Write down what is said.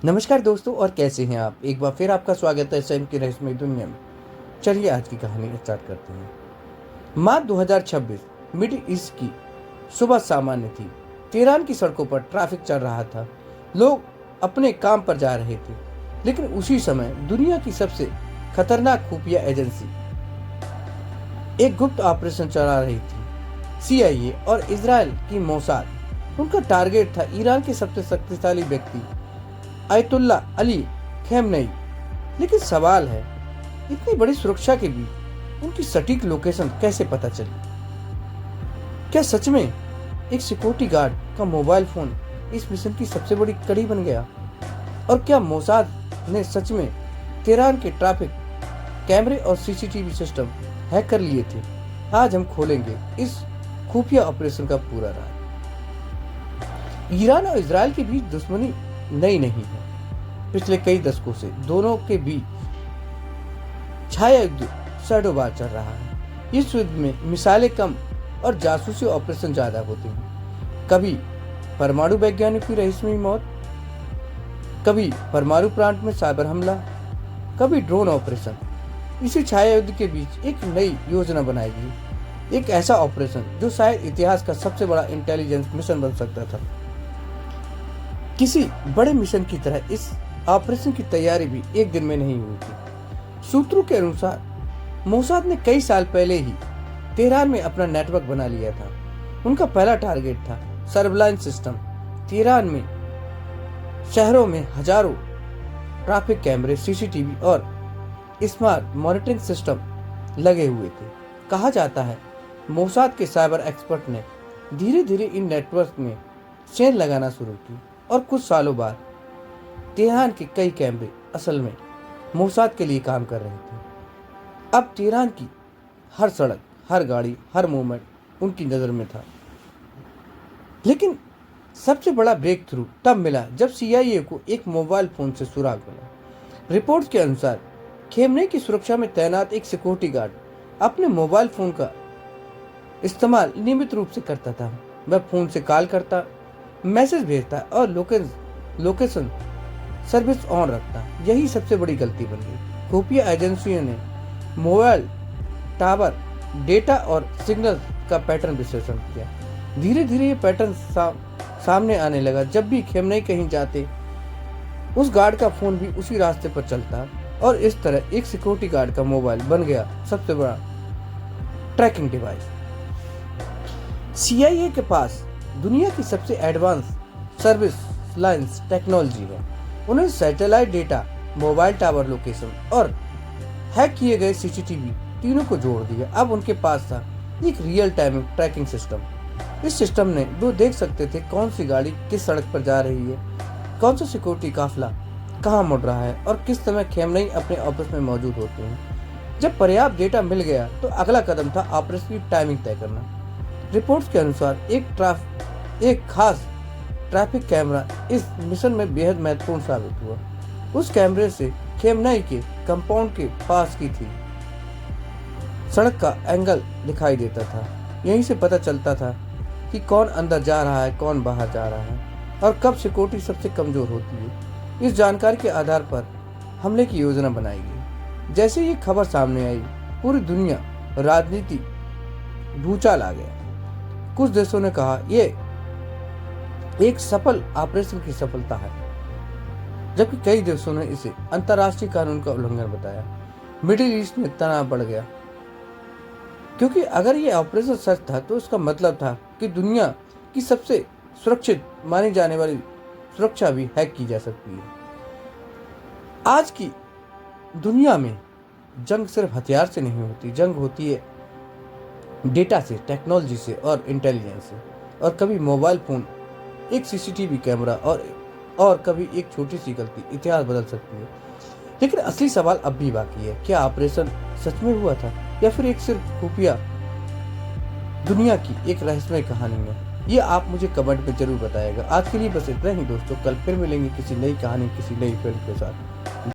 नमस्कार दोस्तों, और कैसे हैं आप। एक बार फिर आपका स्वागत है सैम की रहस्यमय दुनिया में। चलिए आज की कहानी स्टार्ट करते हैं। मार्च 2026 मिडिल ईस्ट की सुबह सामान्य थी। तेहरान की सड़कों पर ट्रैफिक चल रहा था। लोग अपने काम पर जा रहे थे, लेकिन उसी समय दुनिया की सबसे खतरनाक खुफिया एजेंसी एक गुप्त ऑपरेशन चला रही थी। CIA और इजराइल की मोसाद। उनका टारगेट था ईरान के सबसे शक्तिशाली व्यक्ति अयतुल्ला अली खमेनेई। लेकिन सवाल है, इतनी बड़ी सुरक्षा के बीच उनकी सटीक लोकेशन कैसे पता चली? क्या सच में एक सिक्योरिटी गार्ड का मोबाइल फोन इस मिशन की सबसे बड़ी कड़ी बन गया? और क्या मोसाद ने सच में तेहरान के ट्रैफिक कैमरे और CCTV सिस्टम हैक कर लिए थे? आज हम खोलेंगे इस खुफिया ऑपरेशन का पूरा राज। ईरान और इजराइल के बीच दुश्मनी नई नहीं है। पिछले कई दशकों से दोनों के बीच छाया युद्ध सालों चल रहा है। इस युद्ध में मिसाइलें कम और जासूसी ऑपरेशन ज्यादा होते हैं। कभी परमाणु वैज्ञानिक की रहस्यमयी मौत, कभी परमाणु प्लांट में साइबर हमला, कभी ड्रोन ऑपरेशन। इसी छाया युद्ध के बीच एक नई योजना बनाई गई, एक ऐसा ऑपरेशन जो शायद इतिहास का सबसे बड़ा इंटेलिजेंस मिशन बन सकता था। किसी बड़े मिशन की तरह इस ऑपरेशन की तैयारी भी एक दिन में नहीं हुई थी। सूत्रों के अनुसार मोसाद ने कई साल पहले ही तेहरान में अपना नेटवर्क बना लिया था। उनका पहला टारगेट था सर्विलांस सिस्टम। तेहरान में शहरों में हजारों ट्रैफिक कैमरे, CCTV और स्मार्ट मॉनिटरिंग सिस्टम लगे हुए थे। कहा जाता है मोसाद के साइबर एक्सपर्ट ने धीरे धीरे इन नेटवर्क में चेन लगाना शुरू की, और कुछ सालों बाद तेहरान के कई कैमरे असल में मोसाद के लिए काम कर रहे थे। अब तेहरान की हर सड़क, हर गाड़ी, हर मूवमेंट उनकी नजर में था। लेकिन सबसे बड़ा ब्रेक थ्रू तब मिला जब CIA को एक मोबाइल फोन से सुराग मिला। रिपोर्ट्स के अनुसार खमेनेई की सुरक्षा में तैनात एक सिक्योरिटी गार्ड अपने मोबाइल फोन का इस्तेमाल नियमित रूप से करता था। वह फोन से कॉल करता, मैसेज भेजता और लोकेशन सर्विस ऑन रखता। यही सबसे बड़ी गलती बन गई। खुफिया एजेंसियों ने मोबाइल टावर डेटा और सिग्नल का पैटर्न विश्लेषण किया। धीरे धीरे ये पैटर्न सामने आने लगा। जब भी खमेनेई कहीं जाते, उस गार्ड का फोन भी उसी रास्ते पर चलता, और इस तरह एक सिक्योरिटी गार्ड का मोबाइल बन गया सबसे बड़ा ट्रैकिंग डिवाइस। CIA के पास दुनिया की सबसे एडवांस सर्विस लाइन्स टेक्नोलॉजी है। उन्हें satellite data, mobile tower location और हैक किए गए CCTV तीनों को जोड़ दिया। अब उनके पास था एक रियल टाइम ट्रैकिंग सिस्टम। इस सिस्टम ने वो देख सकते थे कौन सी गाड़ी किस सड़क पर जा रही है, कौन सा सिक्योरिटी काफिला कहाँ मुड़ रहा है, और किस समय खमेनेई अपने ऑफिस में मौजूद होते हैं। जब पर्याप्त डेटा मिल गया तो अगला कदम था ऑपरेशन की टाइमिंग तय करना। रिपोर्ट्स के अनुसार एक खास ट्रैफिक कैमरा इस मिशन में बेहद महत्वपूर्ण साबित हुआ। उस कैमरे से खमेनेई के कंपाउंड के पास की थी सड़क का एंगल दिखाई देता था। यहीं से पता चलता था कि कौन अंदर जा रहा है, कौन बाहर जा रहा है, और कब सिक्योरिटी सबसे कमजोर होती है। इस जानकारी के आधार पर हमले की योजना बनाई गई। जैसे ये खबर सामने आई, पूरी दुनिया राजनीति भूचाल आ गया। कुछ देशों ने कहा यह एक सफल ऑपरेशन की सफलता है, जबकि कई देशों ने इसे अंतर्राष्ट्रीय कानून का उल्लंघन बताया। मिडिल ईस्ट में तनाव बढ़ गया, क्योंकि अगर यह ऑपरेशन सच था तो इसका मतलब था कि दुनिया की सबसे सुरक्षित मानी जाने वाली सुरक्षा भी हैक की जा सकती है। आज की दुनिया में जंग सिर्फ हथियार से नहीं होती, जंग होती है डेटा से, टेक्नोलॉजी से और इंटेलिजेंस से। और कभी मोबाइल फोन, एक CCTV कैमरा और कभी एक छोटी सी गलती इतिहास बदल सकती है। लेकिन असली सवाल अब भी बाकी है, क्या ऑपरेशन सच में हुआ था या फिर एक सिर्फ खुफिया दुनिया की एक रहस्यमय कहानी है? ये आप मुझे कमेंट में जरूर बताइएगा। आज के लिए बस इतना ही दोस्तों। कल फिर मिलेंगे किसी नई कहानी, किसी नई फिल्म के साथ।